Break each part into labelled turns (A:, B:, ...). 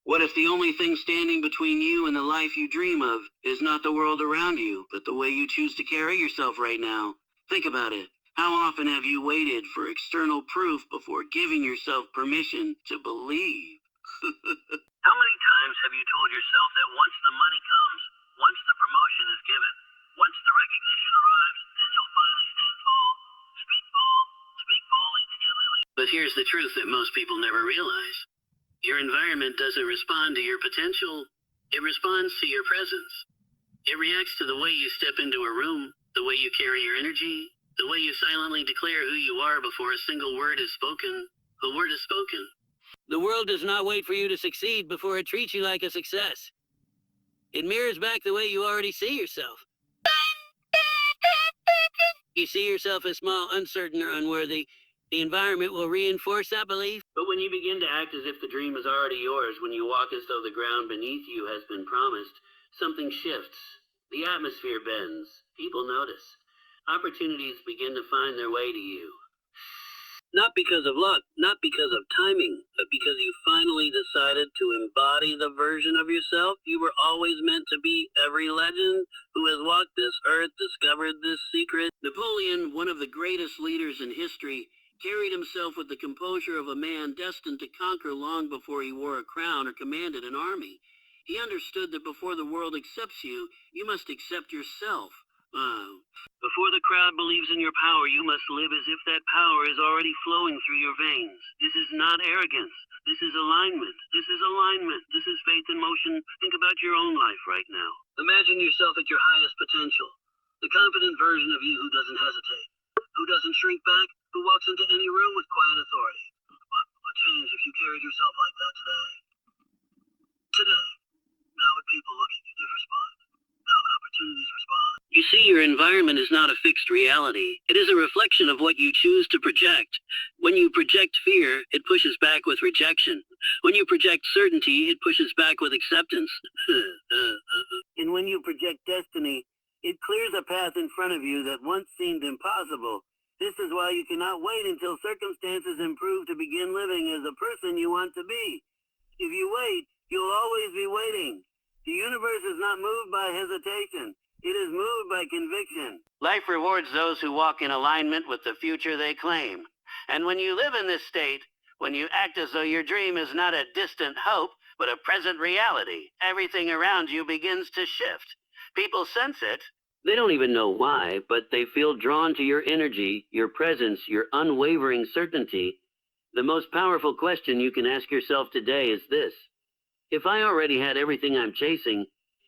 A: What if the only thing standing between you and the life you dream of is not the world around you, but the way you choose to carry yourself right now? Think about it. How often have you waited for external proof before giving yourself permission to believe? How many times have you told yourself that once the money comes, once the promotion is given, once the recognition arrives, then you'll finally stand tall, speak boldly to get Lily. But here's the truth that most people never realize. Your environment doesn't respond to your potential. It responds to your presence. It reacts to the way you step into a room, the way you carry your energy, the way you silently declare who you are before a single word is spoken. A word is spoken. The world does not wait for you to succeed before it treats you like a success. It mirrors back the way you already see yourself. You see yourself as small, uncertain, or unworthy. The environment will reinforce that belief. But when you begin to act as if the dream is already yours, when you walk as though the ground beneath you has been promised, something shifts. The atmosphere bends. People notice. Opportunities begin to find their way to you. Not because of luck, not because of timing, but because you finally decided to embody the version of yourself you were always meant to be. Every legend who has walked this earth discovered this secret. Napoleon, one of the greatest leaders in history, carried himself with the composure of a man destined to conquer long before he wore a crown or commanded an army. He understood that before the world accepts you, you must accept yourself. Before the crowd believes in your power, you must live as if that power is already flowing through your veins. This is not arrogance. This is alignment. This is alignment. This is faith in motion. Think about your own life right now. Imagine yourself at your highest potential. The confident version of you who doesn't hesitate, who doesn't shrink back, who walks into any room with quiet authority. What would change if you carried yourself like that today? Today. How would people look at you respond? How would opportunities respond? You see, your environment is not a fixed reality. It is a reflection of what you choose to project. When you project fear, it pushes back with rejection. When you project certainty, it pushes back with acceptance. And when you project destiny, it clears a path in front of you that once seemed impossible. This is why you cannot wait until circumstances improve to begin living as the person you want to be. If you wait, you'll always be waiting. The universe is not moved by hesitation. It is moved by conviction. Life rewards those who walk in alignment with the future they claim. And when you live in this state, when you act as though your dream is not a distant hope, but a present reality, everything around you begins to shift. People sense it. They don't even know why, but they feel drawn to your energy, your presence, your unwavering certainty. The most powerful question you can ask yourself today is this. If I already had everything I'm chasing,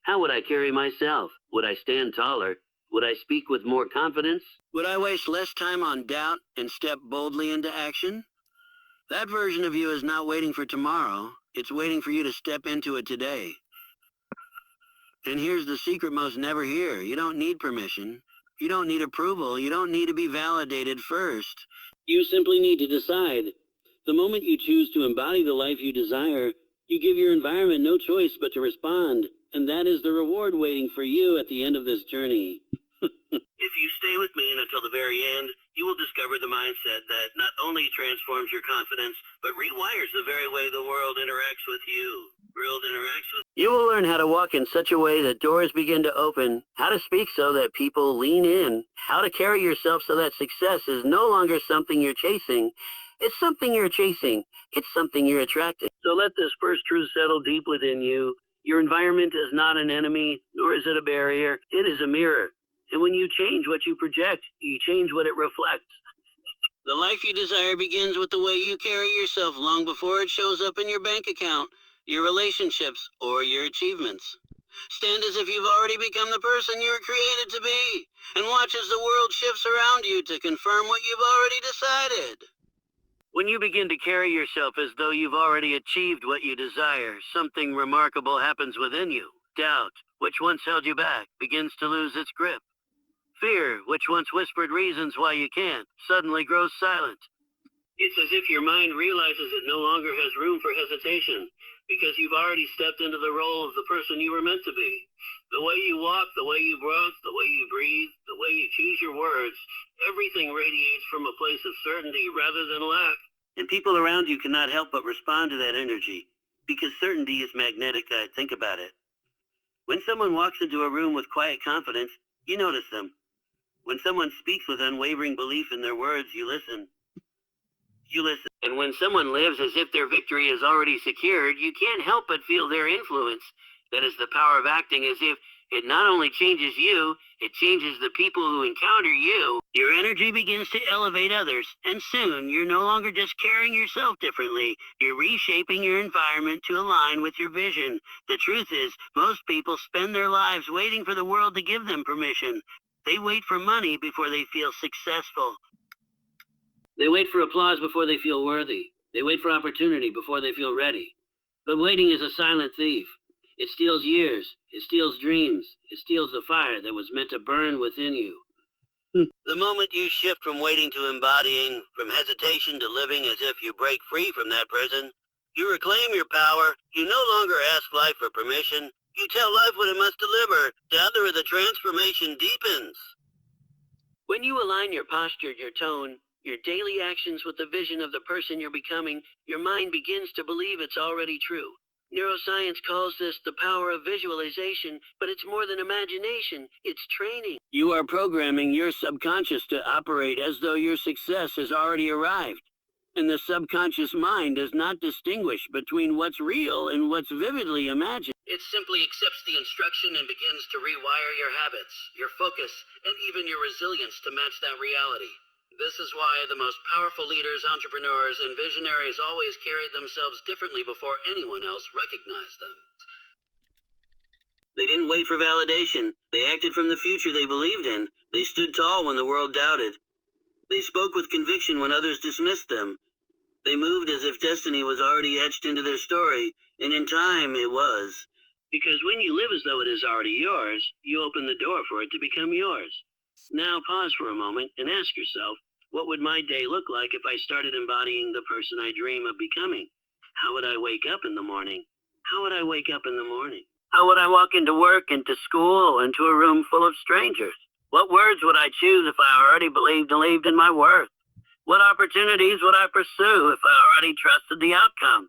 A: how would I carry myself? Would I stand taller? Would I speak with more confidence? Would I waste less time on doubt and step boldly into action? That version of you is not waiting for tomorrow. It's waiting for you to step into it today. And here's the secret most never hear. You don't need permission. You don't need approval. You don't need to be validated first. You simply need to decide. The moment you choose to embody the life you desire, you give your environment no choice but to respond. And that is the reward waiting for you at the end of this journey. If you stay with me until the very end, you will discover the mindset that not only transforms your confidence, but rewires the very way the world interacts with you. You will learn how to walk in such a way that doors begin to open, how to speak so that people lean in, how to carry yourself so that success is no longer something you're chasing. It's something you're chasing. It's something you're attracting. So let this first truth settle deep within you. Your environment is not an enemy, nor is it a barrier. It is a mirror. And when you change what you project, you change what it reflects. The life you desire begins with the way you carry yourself long before it shows up in your bank account, your relationships, or your achievements. Stand as if you've already become the person you were created to be, and watch as the world shifts around you to confirm what you've already decided. When you begin to carry yourself as though you've already achieved what you desire, something remarkable happens within you. Doubt, which once held you back, begins to lose its grip. Fear, which once whispered reasons why you can't, suddenly grows silent. It's as if your mind realizes it no longer has room for hesitation, because you've already stepped into the role of the person you were meant to be. The way you walk, the way you breathe, the way you breathe, the way you choose your words, everything radiates from a place of certainty rather than lack. And people around you cannot help but respond to that energy. Because certainty is magnetic. Think about it. When someone walks into a room with quiet confidence, you notice them. When someone speaks with unwavering belief in their words, you listen. You listen. And when someone lives as if their victory is already secured, you can't help but feel their influence. That is the power of acting, as if it not only changes you, it changes the people who encounter you. Your energy begins to elevate others, and soon you're no longer just carrying yourself differently. You're reshaping your environment to align with your vision. The truth is, most people spend their lives waiting for the world to give them permission. They wait for money before they feel successful. They wait for applause before they feel worthy. They wait for opportunity before they feel ready. But waiting is a silent thief. It steals years. It steals dreams. It steals the fire that was meant to burn within you. The moment you shift from waiting to embodying, from hesitation to living as if you break free from that prison, you reclaim your power. You no longer ask life for permission. You tell life what it must deliver. Together, the transformation deepens. When you align your posture, your tone, your daily actions with the vision of the person you're becoming, your mind begins to believe it's already true. Neuroscience calls this the power of visualization, but it's more than imagination, it's training. You are programming your subconscious to operate as though your success has already arrived. And the subconscious mind does not distinguish between what's real and what's vividly imagined. It simply accepts the instruction and begins to rewire your habits, your focus, and even your resilience to match that reality. This is why the most powerful leaders, entrepreneurs, and visionaries always carried themselves differently before anyone else recognized them. They didn't wait for validation. They acted from the future they believed in. They stood tall when the world doubted. They spoke with conviction when others dismissed them. They moved as if destiny was already etched into their story, and in time it was. Because when you live as though it is already yours, you open the door for it to become yours. Now pause for a moment and ask yourself, what would my day look like if I started embodying the person I dream of becoming? How would I wake up in the morning? How would I wake up in the morning? How would I walk into work, into school, into a room full of strangers? What words would I choose if I already believed in my worth? What opportunities would I pursue if I already trusted the outcome?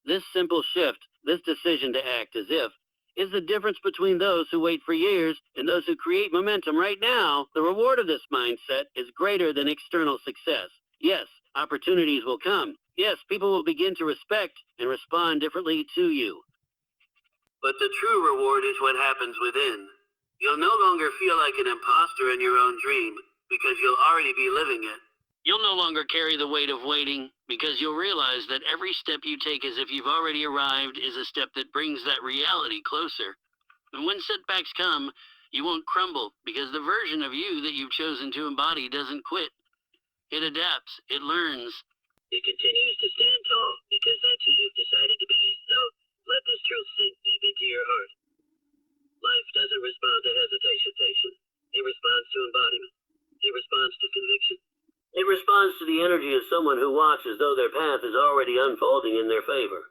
A: This simple shift, this decision to act as if, is the difference between those who wait for years and those who create momentum right now. The reward of this mindset is greater than external success. Yes, opportunities will come. Yes, people will begin to respect and respond differently to you. But the true reward is what happens within. You'll no longer feel like an imposter in your own dream because you'll already be living it. You'll no longer carry the weight of waiting because you'll realize that every step you take as if you've already arrived is a step that brings that reality closer. And when setbacks come, you won't crumble because the version of you that you've chosen to embody doesn't quit. It adapts, it learns. It continues to stand tall because that's who you've decided to be. So let this truth sink deep into your heart. Life doesn't respond to hesitation. It responds to embodiment. It responds to conviction. It responds to the energy of someone who walks as though their path is already unfolding in their favor.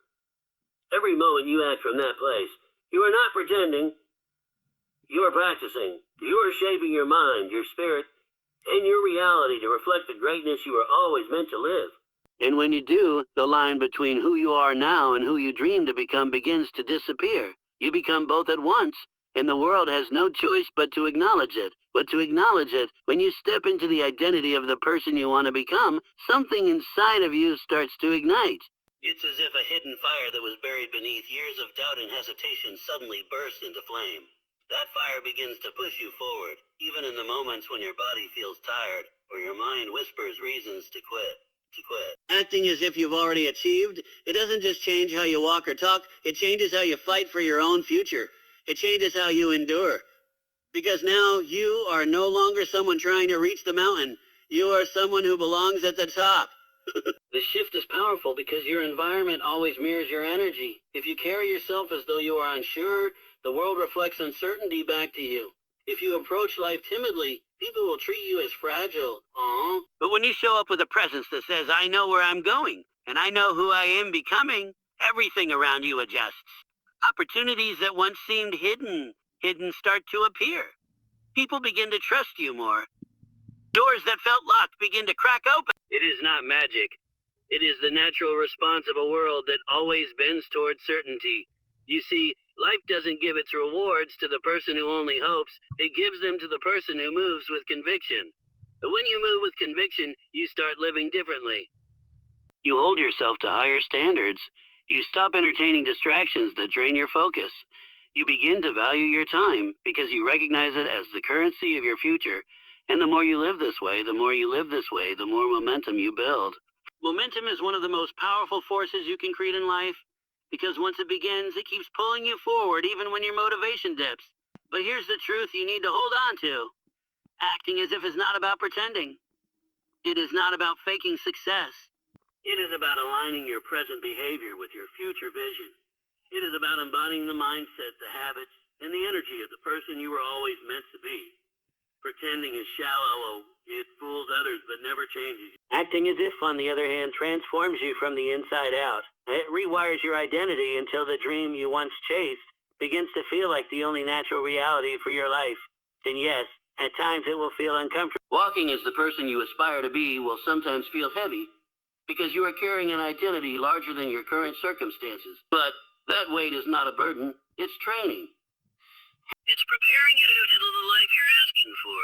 A: Every moment you act from that place, you are not pretending. You are practicing. You are shaping your mind, your spirit, and your reality to reflect the greatness you were always meant to live. And when you do, the line between who you are now and who you dream to become begins to disappear. You become both at once, and the world has no choice but to acknowledge it. But to acknowledge it, when you step into the identity of the person you want to become, something inside of you starts to ignite. It's as if a hidden fire that was buried beneath years of doubt and hesitation suddenly bursts into flame. That fire begins to push you forward, even in the moments when your body feels tired or your mind whispers reasons to quit. Acting as if you've already achieved, it doesn't just change how you walk or talk, it changes how you fight for your own future. It changes how you endure. Because now you are no longer someone trying to reach the mountain. You are someone who belongs at the top. The shift is powerful because your environment always mirrors your energy. If you carry yourself as though you are unsure, the world reflects uncertainty back to you. If you approach life timidly, people will treat you as fragile. Aww. But when you show up with a presence that says, I know where I'm going, and I know who I am becoming, everything around you adjusts. Opportunities that once seemed hidden start to appear. People begin to trust you more. Doors that felt locked begin to crack open. It is not magic. It is the natural response of a world that always bends toward certainty. You see, life doesn't give its rewards to the person who only hopes, it gives them to the person who moves with conviction. But when you move with conviction, you start living differently. You hold yourself to higher standards. You stop entertaining distractions that drain your focus. You begin to value your time because you recognize it as the currency of your future. And the more you live this way, the more momentum you build. Momentum is one of the most powerful forces you can create in life because once it begins, it keeps pulling you forward even when your motivation dips. But here's the truth you need to hold on to. Acting as if it's not about pretending. It is not about faking success. It is about aligning your present behavior with your future vision. It is about embodying the mindset, the habits, and the energy of the person you were always meant to be. Pretending is shallow. It fools others but never changes you. Acting as if, on the other hand, transforms you from the inside out. It rewires your identity until the dream you once chased begins to feel like the only natural reality for your life. And yes, at times it will feel uncomfortable. Walking as the person you aspire to be will sometimes feel heavy because you are carrying an identity larger than your current circumstances. But that weight is not a burden, it's training. It's preparing you to handle the life you're asking for.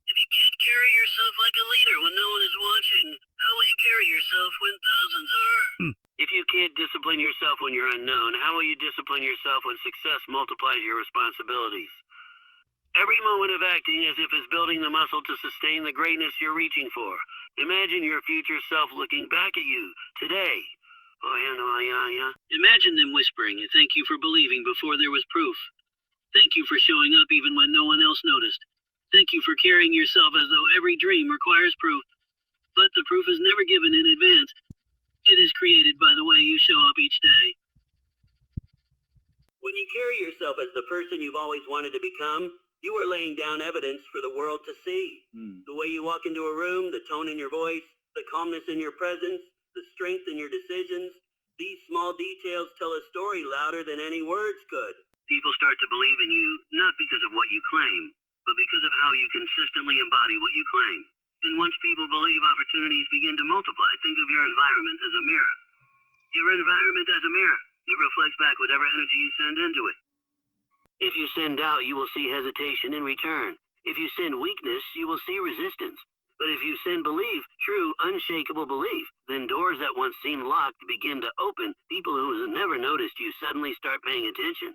A: If you can't carry yourself like a leader when no one is watching, how will you carry yourself when thousands are? If you can't discipline yourself when you're unknown, how will you discipline yourself when success multiplies your responsibilities? Every moment of acting as if it's building the muscle to sustain the greatness you're reaching for. Imagine your future self looking back at you today. Oh, yeah, no, yeah. Imagine them whispering, thank you for believing before there was proof. Thank you for showing up even when no one else noticed. Thank you for carrying yourself as though every dream requires proof. But the proof is never given in advance. It is created by the way you show up each day. When you carry yourself as the person you've always wanted to become, you are laying down evidence for the world to see. The way you walk into a room, the tone in your voice, the calmness in your presence, the strength in your decisions. These small details tell a story louder than any words could. People start to believe in you, not because of what you claim, but because of how you consistently embody what you claim. And once people believe, opportunities begin to multiply. Think of your environment as a mirror. Your environment as a mirror. It reflects back whatever energy you send into it. If you send doubt, you will see hesitation in return. If you send weakness, you will see resistance. But if you send belief, true, unshakable belief, then doors that once seemed locked begin to open. People who never noticed you suddenly start paying attention.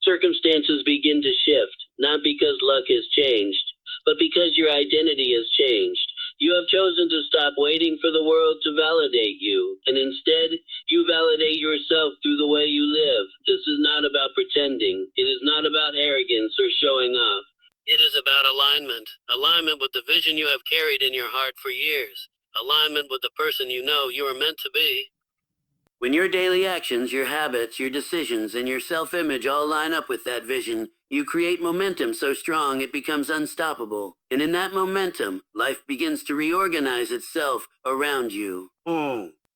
A: Circumstances begin to shift, not because luck has changed, but because your identity has changed. You have chosen to stop waiting for the world to validate you, and instead, you validate yourself through the way you live. This is not about pretending. It is not about arrogance or showing off. It is about alignment. Alignment with the vision you have carried in your heart for years. Alignment with the person you know you are meant to be. When your daily actions, your habits, your decisions, and your self-image all line up with that vision, you create momentum so strong it becomes unstoppable. And in that momentum, life begins to reorganize itself around you.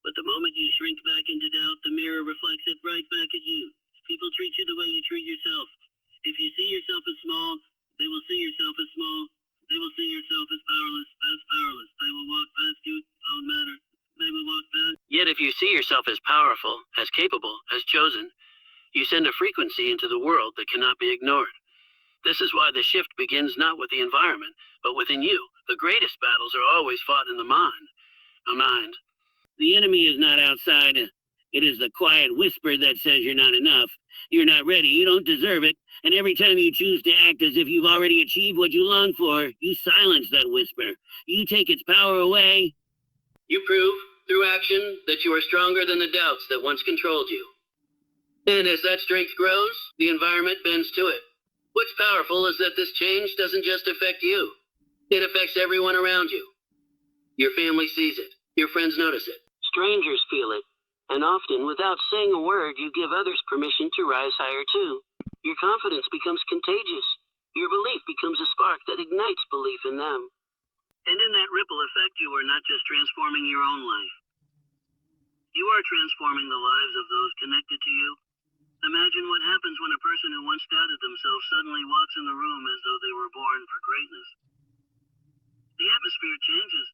A: But the moment you shrink back into doubt, the mirror reflects it right back at you. People treat you the way you treat yourself. If you see yourself as small, they will see yourself as small. They will see yourself as powerless. They will walk past you. Don't matter. They will walk past. Yet if you see yourself as powerful, as capable, as chosen, you send a frequency into the world that cannot be ignored. This is why the shift begins not with the environment, but within you. The greatest battles are always fought in the mind. The enemy is not outside. It is the quiet whisper that says you're not enough. You're not ready. You don't deserve it. And every time you choose to act as if you've already achieved what you long for, you silence that whisper. You take its power away. You prove, through action, that you are stronger than the doubts that once controlled you. And as that strength grows, the environment bends to it. What's powerful is that this change doesn't just affect you. It affects everyone around you. Your family sees it. Your friends notice it. Strangers feel it. And often, without saying a word, you give others permission to rise higher too. Your confidence becomes contagious. Your belief becomes a spark that ignites belief in them. And in that ripple effect, you are not just transforming your own life. You are transforming the lives of those connected to you. Imagine what happens when a person who once doubted themselves suddenly walks in the room as though they were born for greatness. The atmosphere changes.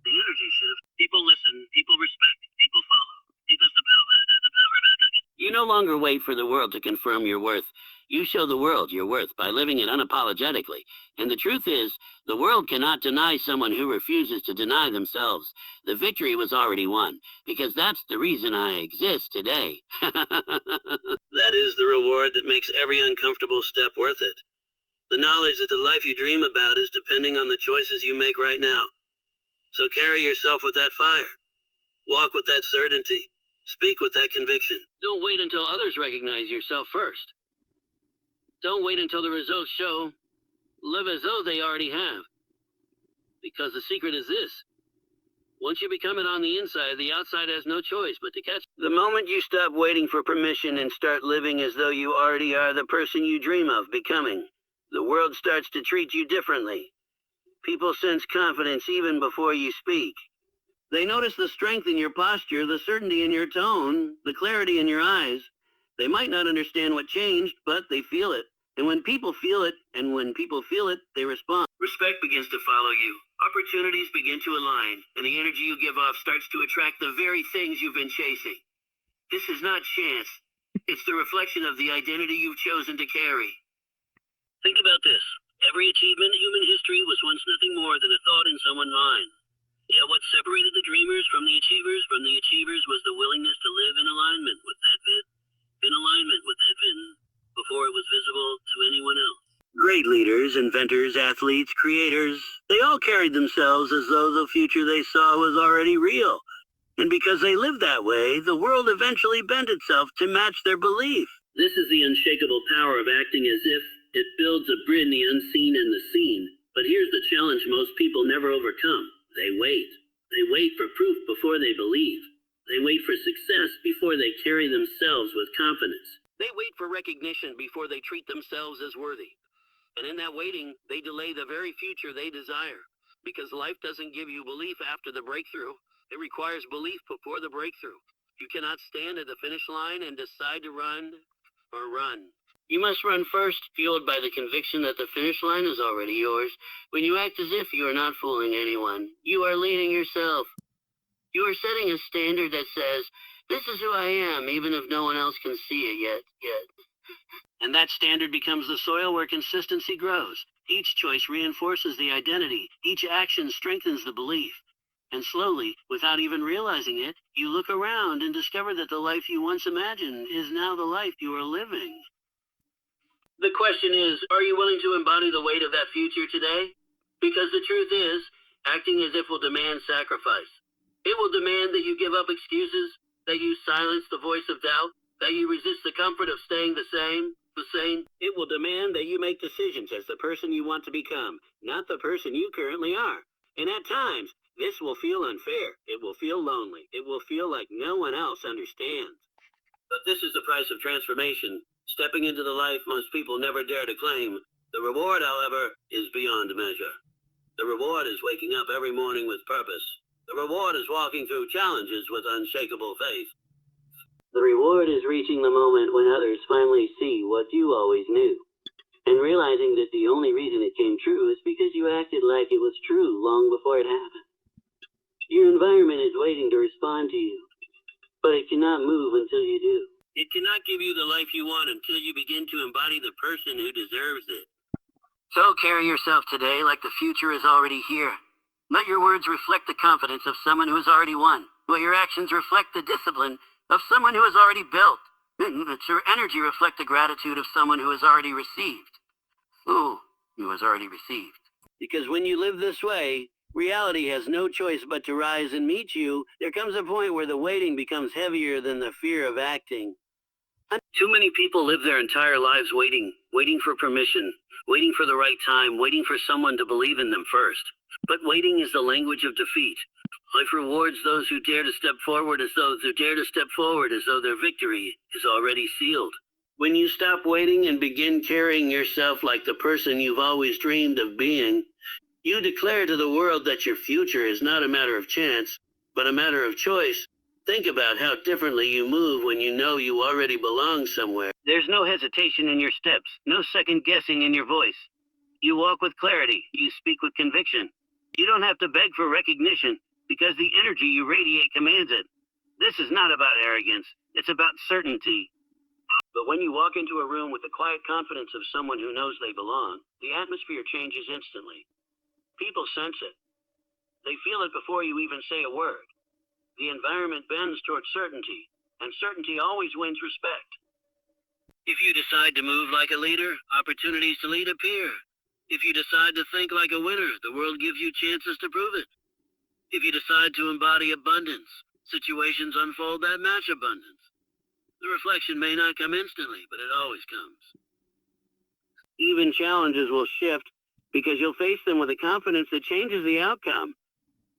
A: The energy shift. People listen. People respect. People follow. Because the power. You no longer wait for the world to confirm your worth. You show the world your worth by living it unapologetically. And the truth is, the world cannot deny someone who refuses to deny themselves. The victory was already won, because that's the reason I exist today. That is the reward that makes every uncomfortable step worth it. The knowledge that the life you dream about is depending on the choices you make right now. So carry yourself with that fire. Walk with that certainty. Speak with that conviction. Don't wait until others recognize yourself first. Don't wait until the results show. Live as though they already have. Because the secret is this. Once you become it on the inside, the outside has no choice but to catch. The moment you stop waiting for permission and start living as though you already are the person you dream of becoming, the world starts to treat you differently. People sense confidence even before you speak. They notice the strength in your posture, the certainty in your tone, the clarity in your eyes. They might not understand what changed, but they feel it. And when people feel it, they respond. Respect begins to follow you. Opportunities begin to align, and the energy you give off starts to attract the very things you've been chasing. This is not chance. It's the reflection of the identity you've chosen to carry. Think about this. Every achievement in human history was once nothing more than a thought in someone's mind. Yet what separated the dreamers from the achievers was the willingness to live in alignment with that vision, before it was visible to anyone else. Great leaders, inventors, athletes, creators, they all carried themselves as though the future they saw was already real. And because they lived that way, the world eventually bent itself to match their belief. This is the unshakable power of acting as if. It builds a bridge in the unseen and the seen. But here's the challenge most people never overcome. They wait. They wait for proof before they believe. They wait for success before they carry themselves with confidence. They wait for recognition before they treat themselves as worthy. And in that waiting, they delay the very future they desire. Because life doesn't give you belief after the breakthrough. It requires belief before the breakthrough. You cannot stand at the finish line and decide to run or run. You must run first, fueled by the conviction that the finish line is already yours. When you act as if you are not fooling anyone, you are leading yourself. You are setting a standard that says, this is who I am, even if no one else can see it yet. And that standard becomes the soil where consistency grows. Each choice reinforces the identity. Each action strengthens the belief. And slowly, without even realizing it, you look around and discover that the life you once imagined is now the life you are living. The question is, are you willing to embody the weight of that future today? Because the truth is, acting as if will demand sacrifice. It will demand that you give up excuses, that you silence the voice of doubt, that you resist the comfort of staying the same. It will demand that you make decisions as the person you want to become, not the person you currently are. And at times, this will feel unfair. It will feel lonely. It will feel like no one else understands. But this is the price of transformation. Stepping into the life most people never dare to claim. The reward, however, is beyond measure. The reward is waking up every morning with purpose. The reward is walking through challenges with unshakable faith. The reward is reaching the moment when others finally see what you always knew. And realizing that the only reason it came true is because you acted like it was true long before it happened. Your environment is waiting to respond to you, but it cannot move until you do. It cannot give you the life you want until you begin to embody the person who deserves it. So carry yourself today like the future is already here. Let your words reflect the confidence of someone who has already won. Let your actions reflect the discipline of someone who has already built. Let your energy reflect the gratitude of someone who has already received. Who has already received. Because when you live this way, reality has no choice but to rise and meet you. There comes a point where the waiting becomes heavier than the fear of acting. Too many people live their entire lives waiting for permission, waiting for the right time, waiting for someone to believe in them first. But waiting is the language of defeat. Life rewards those who dare to step forward as though their victory is already sealed. When you stop waiting and begin carrying yourself like the person you've always dreamed of being, you declare to the world that your future is not a matter of chance, but a matter of choice. Think about how differently you move when you know you already belong somewhere. There's no hesitation in your steps, no second guessing in your voice. You walk with clarity, you speak with conviction. You don't have to beg for recognition. because the energy you radiate commands it. This is not about arrogance, it's about certainty. But when you walk into a room with the quiet confidence of someone who knows they belong, the atmosphere changes instantly. People sense it. They feel it before you even say a word. The environment bends towards certainty, and certainty always wins respect. If you decide to move like a leader, opportunities to lead appear. If you decide to think like a winner, the world gives you chances to prove it. If you decide to embody abundance, situations unfold that match abundance. The reflection may not come instantly, but it always comes. Even challenges will shift because you'll face them with a confidence that changes the outcome.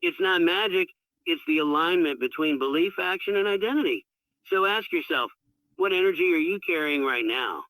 A: It's not magic, it's the alignment between belief, action, and identity. So ask yourself, what energy are you carrying right now?